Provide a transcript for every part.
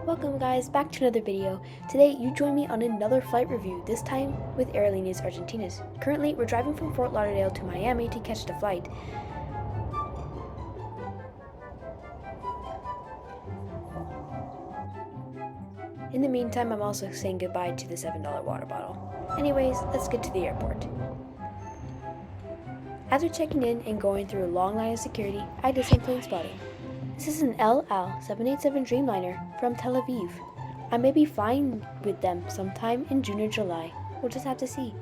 Welcome guys, back to another video. Today you join me on another flight review, this time with Aerolineas Argentinas. Currently we're driving from Fort Lauderdale to Miami to catch the flight. In the meantime, I'm also saying goodbye to the $7 water bottle. Anyways, let's get to the airport. After checking in and going through a long line of security, I did some plane spotting. This is an El Al 787 Dreamliner from Tel Aviv. I may be flying with them sometime in June or July. We'll just have to see.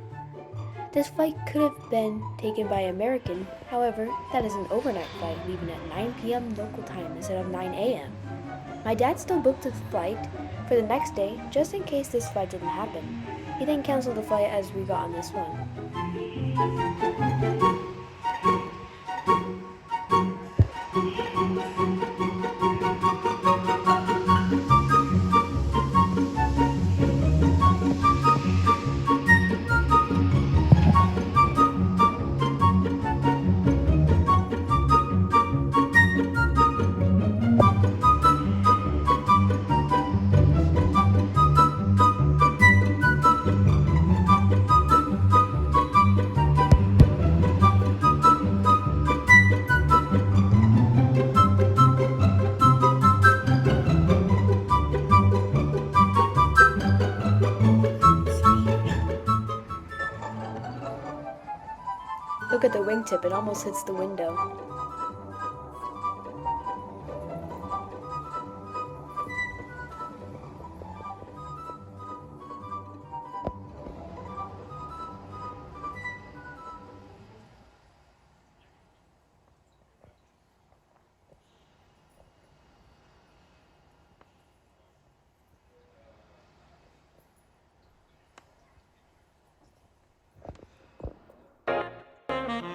This flight could have been taken by American, however, that is an overnight flight leaving at 9 p.m. local time instead of 9 a.m. My dad still booked the flight for the next day just in case this flight didn't happen. He then canceled the flight as we got on this one. Look at the wingtip, it almost hits the window.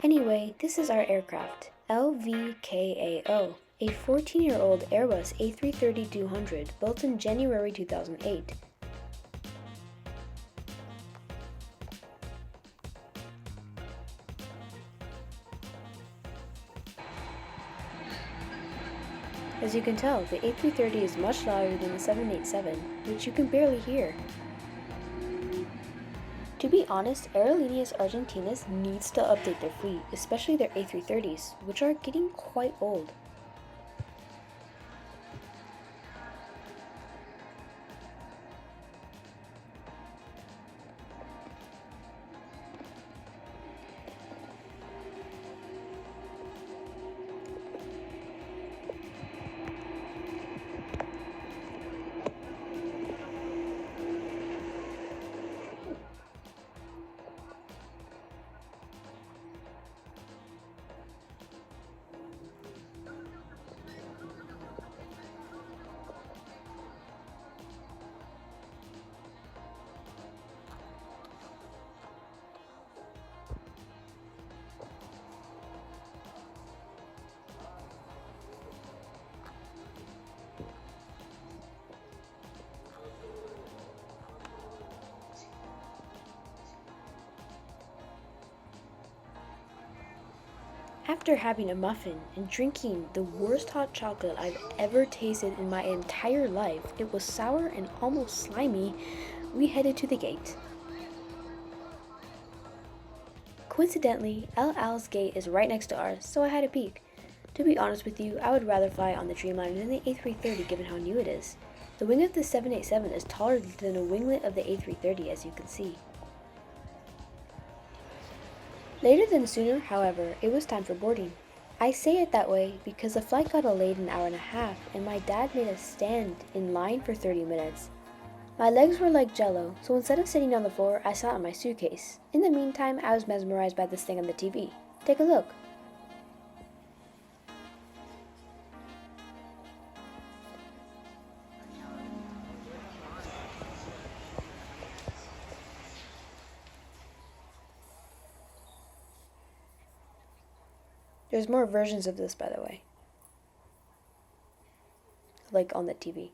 Anyway, this is our aircraft, LVKAO, a 14-year-old Airbus A330-200 built in January 2008. As you can tell, the A330 is much louder than the 787, which you can barely hear. To be honest, Aerolineas Argentinas needs to update their fleet, especially their A330s, which are getting quite old. After having a muffin and drinking the worst hot chocolate I've ever tasted in my entire life, it was sour and almost slimy, we headed to the gate. Coincidentally, El Al's gate is right next to ours, so I had a peek. To be honest with you, I would rather fly on the Dreamliner than the A330 given how new it is. The wing of the 787 is taller than a winglet of the A330, as you can see. Later than sooner, however, it was time for boarding. I say it that way because the flight got delayed an hour and a half and my dad made us stand in line for 30 minutes. My legs were like jello, so instead of sitting on the floor, I sat on my suitcase. In the meantime, I was mesmerized by this thing on the TV. Take a look. There's more versions of this, by the way. Like on the TV.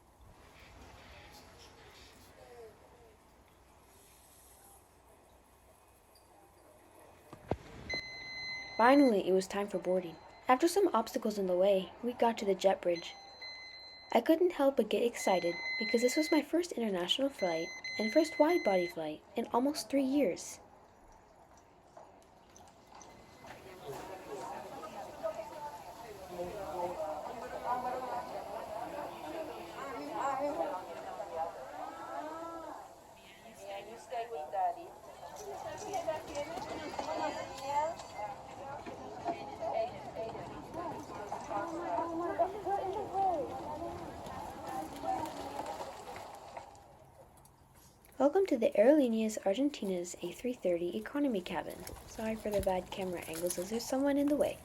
Finally, it was time for boarding. After some obstacles in the way, we got to the jet bridge. I couldn't help but get excited because this was my first international flight and first wide-body flight in almost 3 years. Welcome to the Aerolineas Argentinas A330 economy cabin. Sorry for the bad camera angles as there's someone in the way.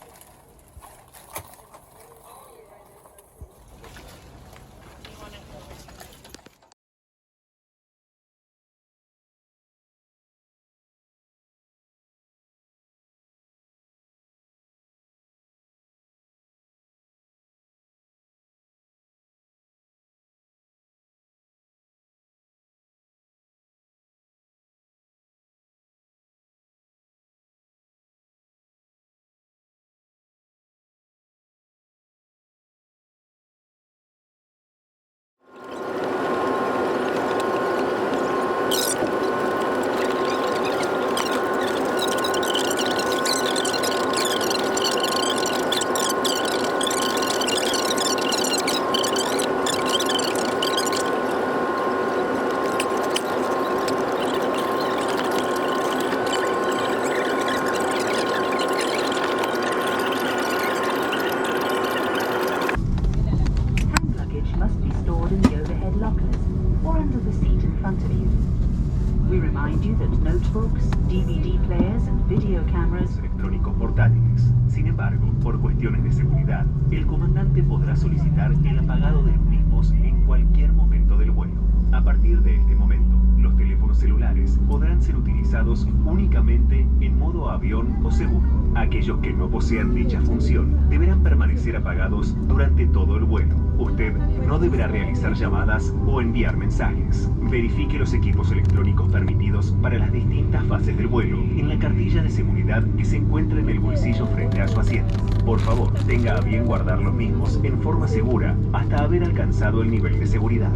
DVD players and video cameras electrónicos portátiles. Sin embargo, por cuestiones de seguridad, el comandante podrá solicitar el apagado de los mismos en cualquier momento del vuelo. A partir de este momento, los teléfonos celulares podrán ser utilizados únicamente en modo avión o seguro. Aquellos que no posean dicha función deberán permanecer apagados durante todo el vuelo. Usted no deberá realizar llamadas o enviar mensajes. Verifique los equipos electrónicos permitidos para las distintas fases del vuelo en la cartilla de seguridad que se encuentra en el bolsillo frente a su asiento. Por favor, tenga a bien guardar los mismos en forma segura hasta haber alcanzado el nivel de seguridad.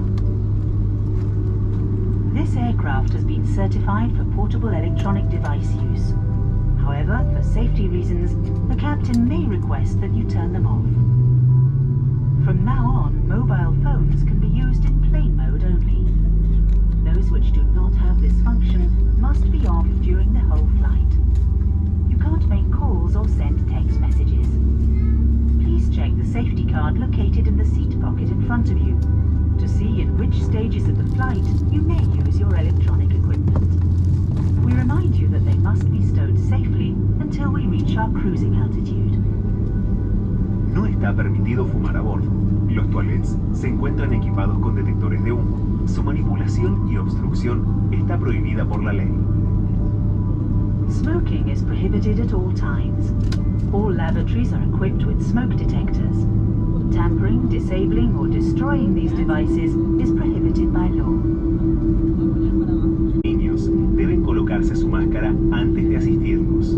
This aircraft has been certified for portable electronic device use. However, for safety reasons, the captain may request that you turn them off. From now on, mobile phones can be used in plane mode only. Those which do not have this function must be off during the whole flight. You can't make calls or send text messages. Please check the safety card located in the seat pocket in front of you to see in which stages of the flight you may use your electronic equipment. We remind you that they must be stowed safely until we reach our cruising altitude. No está permitido fumar a bordo. Los toilets se encuentran equipados con detectores de humo. Su manipulación y obstrucción está prohibida por la ley. Smoking is prohibited at all times. All lavatories are equipped with smoke detectors. Tampering, disabling or destroying these devices is prohibited by law. Niños deben colocarse su máscara antes de asistirnos.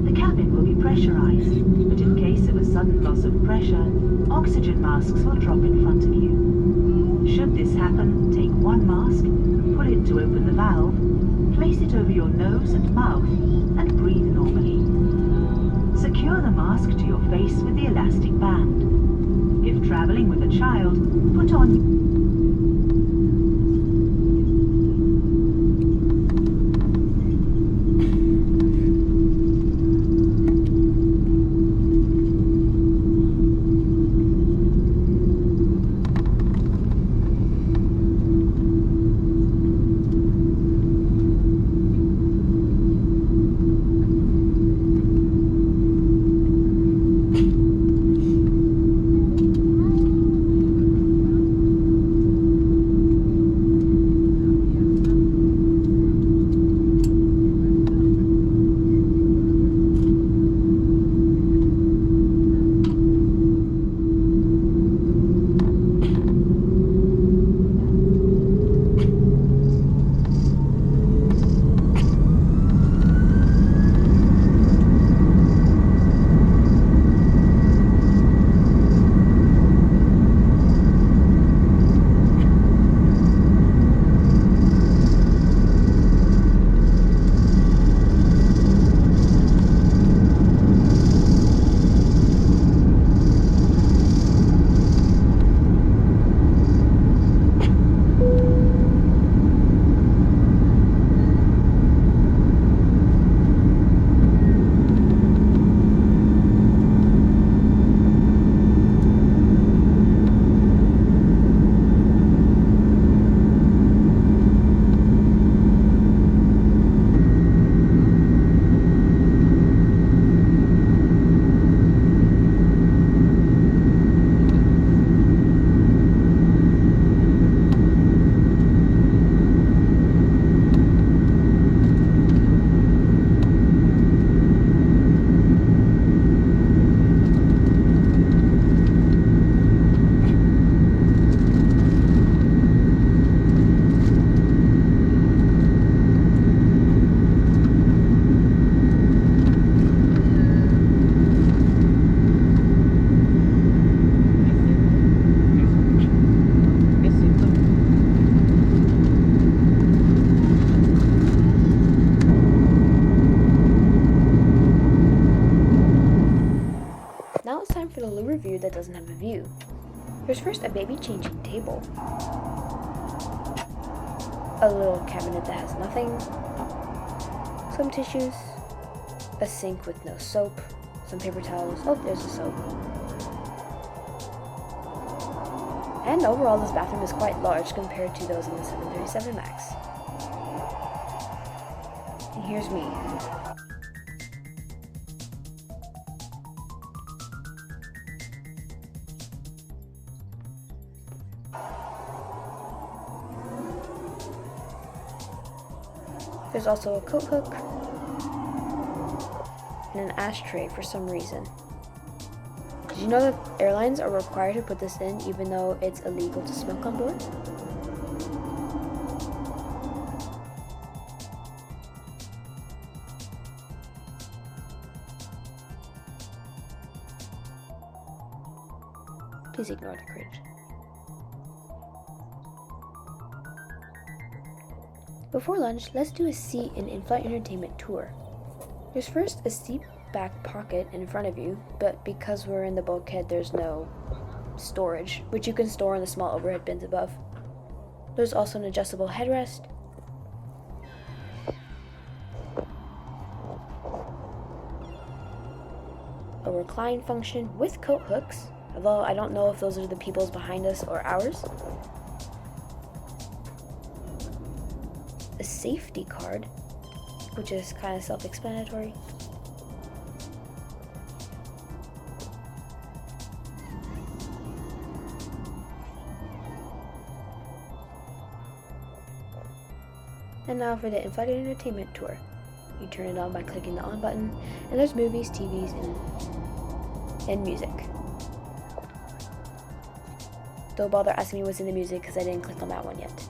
The cabin will be pressurized, but in case of a sudden loss of pressure, oxygen masks will drop in front of you. Should this happen, take one mask, pull it to open the valve, place it over your nose and mouth, and breathe normally. Secure the mask to your face with the elastic band. If traveling with a child, put on that doesn't have a view. There's first a baby changing table, a little cabinet that has nothing, some tissues, a sink with no soap, some paper towels. Oh, there's the soap. And overall, this bathroom is quite large compared to those in the 737 MAX. And here's me. There's also a coat hook and an ashtray for some reason. Did you know that airlines are required to put this in even though it's illegal to smoke on board? Please ignore the cringe. Before lunch, let's do a seat and in-flight entertainment tour. There's first a seat back pocket in front of you, but because we're in the bulkhead, there's no storage, which you can store in the small overhead bins above. There's also an adjustable headrest, a recline function with coat hooks, although I don't know if those are the people's behind us or ours. A safety card, which is kind of self-explanatory. And now for the in-flight entertainment tour. You turn it on by clicking the on button, and there's movies, TVs, and music. Don't bother asking me what's in the music because I didn't click on that one yet.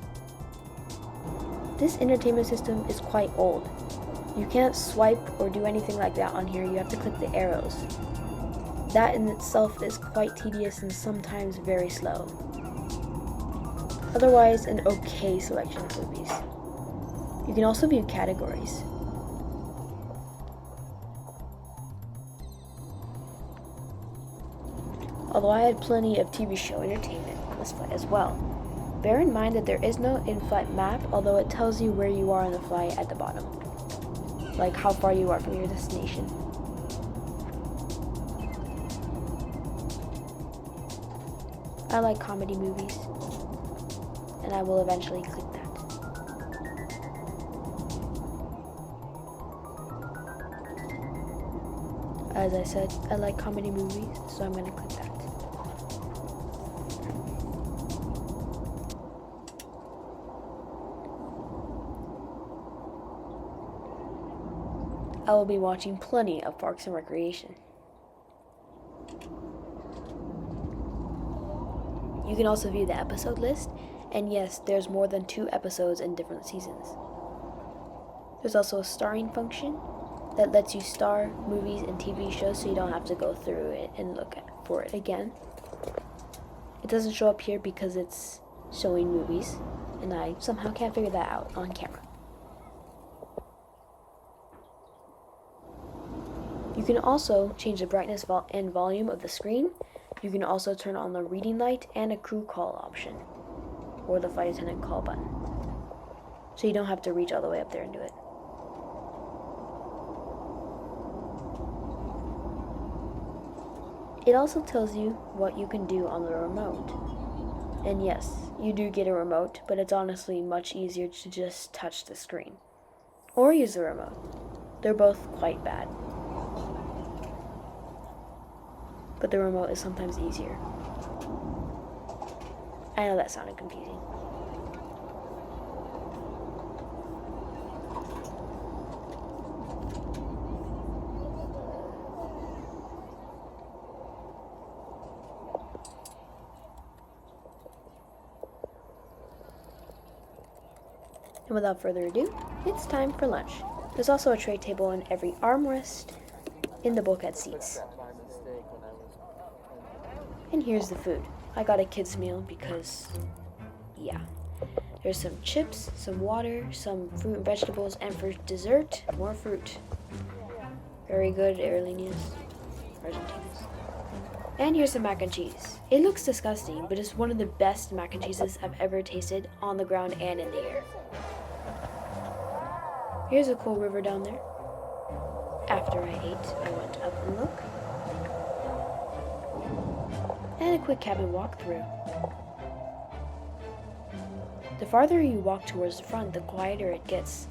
This entertainment system is quite old. You can't swipe or do anything like that on here, you have to click the arrows. That in itself is quite tedious and sometimes very slow. Otherwise, an okay selection of movies. You can also view categories. Although I had plenty of TV show entertainment on this flight as well. Bear in mind that there is no in-flight map, although it tells you where you are on the flight at the bottom. Like how far you are from your destination. I like comedy movies, and I will eventually click that. As I said, I like comedy movies, so I'm going to click that. I will be watching plenty of Parks and Recreation. You can also view the episode list, and yes, there's more than 2 episodes in different seasons. There's also a starring function that lets you star movies and TV shows so you don't have to go through it and look for it again. It doesn't show up here because it's showing movies, and I somehow can't figure that out on camera. You can also change the brightness and volume of the screen. You can also turn on the reading light and a crew call option, or the flight attendant call button. So you don't have to reach all the way up there and do it. It also tells you what you can do on the remote. And yes, you do get a remote, but it's honestly much easier to just touch the screen. Or use the remote. They're both quite bad. But the remote is sometimes easier. I know that sounded confusing. And without further ado, it's time for lunch. There's also a tray table in every armrest in the bulkhead seats. And here's the food. I got a kid's meal because, yeah. There's some chips, some water, some fruit and vegetables, and for dessert, more fruit. Very good, Aerolineas Argentinas. And here's some mac and cheese. It looks disgusting, but it's one of the best mac and cheeses I've ever tasted on the ground and in the air. Here's a cool river down there. After I ate, I went up and looked. And a quick cabin walkthrough. The farther you walk towards the front, the quieter it gets.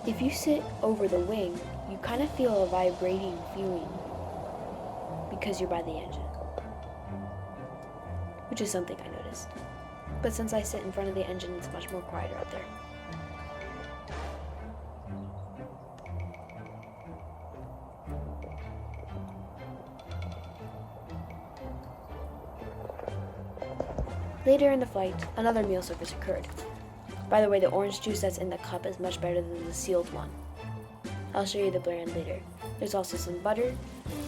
If you sit over the wing, you kind of feel a vibrating feeling because you're by the engine, which is something I noticed. But since I sit in front of the engine, it's much more quieter up there. Later in the flight, another meal service occurred. By the way, the orange juice that's in the cup is much better than the sealed one. I'll show you the brand later. There's also some butter,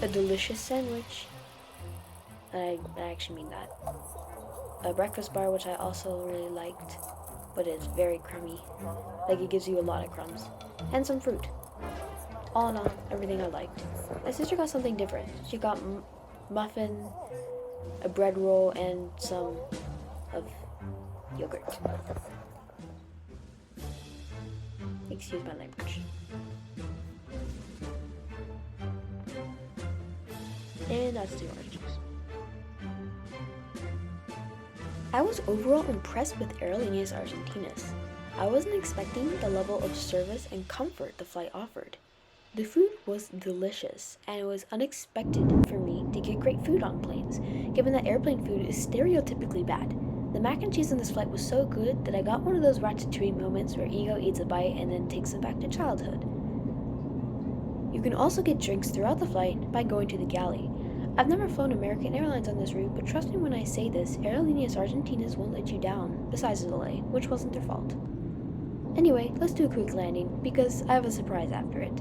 a delicious sandwich, and I actually mean that. A breakfast bar, which I also really liked, but it's very crummy. Like, it gives you a lot of crumbs. And some fruit. All in all, everything I liked. My sister got something different. She got muffin, a bread roll, and some of yogurt. Excuse my language. And that's the orange juice. I was overall impressed with Aerolineas Argentinas. I wasn't expecting the level of service and comfort the flight offered. The food was delicious, and it was unexpected for me to get great food on planes, given that airplane food is stereotypically bad. The mac and cheese on this flight was so good that I got one of those ratatouille moments where ego eats a bite and then takes it back to childhood. You can also get drinks throughout the flight by going to the galley. I've never flown American Airlines on this route, but trust me when I say this, Aerolineas Argentinas won't let you down, besides the delay, which wasn't their fault. Anyway, let's do a quick landing, because I have a surprise after it.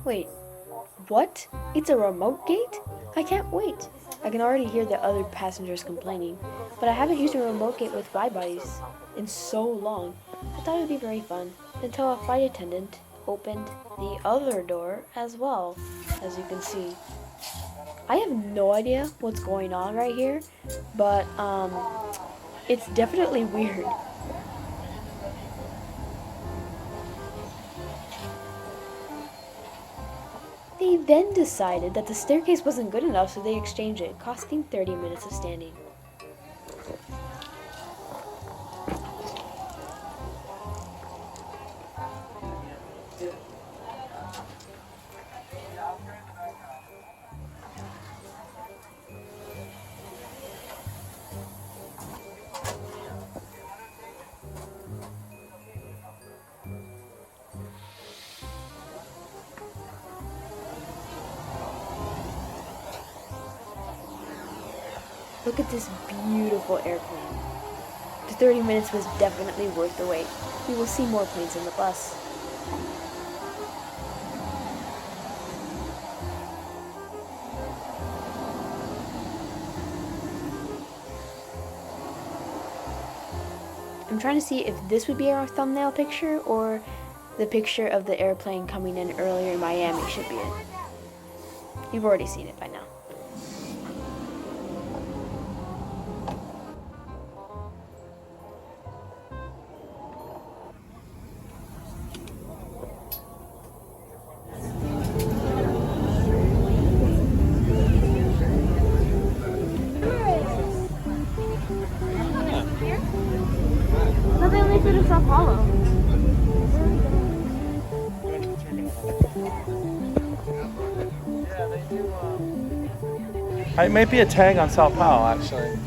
Wait, what? It's a remote gate? I can't wait. I can already hear the other passengers complaining, but I haven't used a remote gate with wide bodies in so long. I thought it would be very fun until a flight attendant opened the other door as well, as you can see. I have no idea what's going on right here, but it's definitely weird. They then decided that the staircase wasn't good enough, so they exchanged it, costing 30 minutes of standing. Look at this beautiful airplane. The 30 minutes was definitely worth the wait. We will see more planes in the bus. I'm trying to see if this would be our thumbnail picture or the picture of the airplane coming in earlier in Miami should be it. You've already seen it by now. No, they only did a Sao Paulo. It might be a tag on Sao Paulo, actually.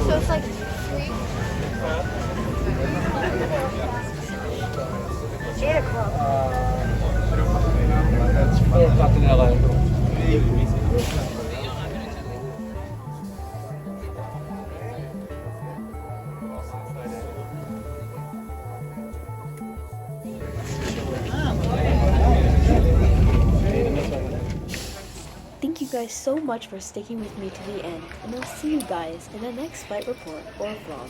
So it's like 3. It's 8 o'clock. It's 4 o'clock in LA. Thank you guys so much for sticking with me to the end, and I'll see you guys in the next flight report or vlog.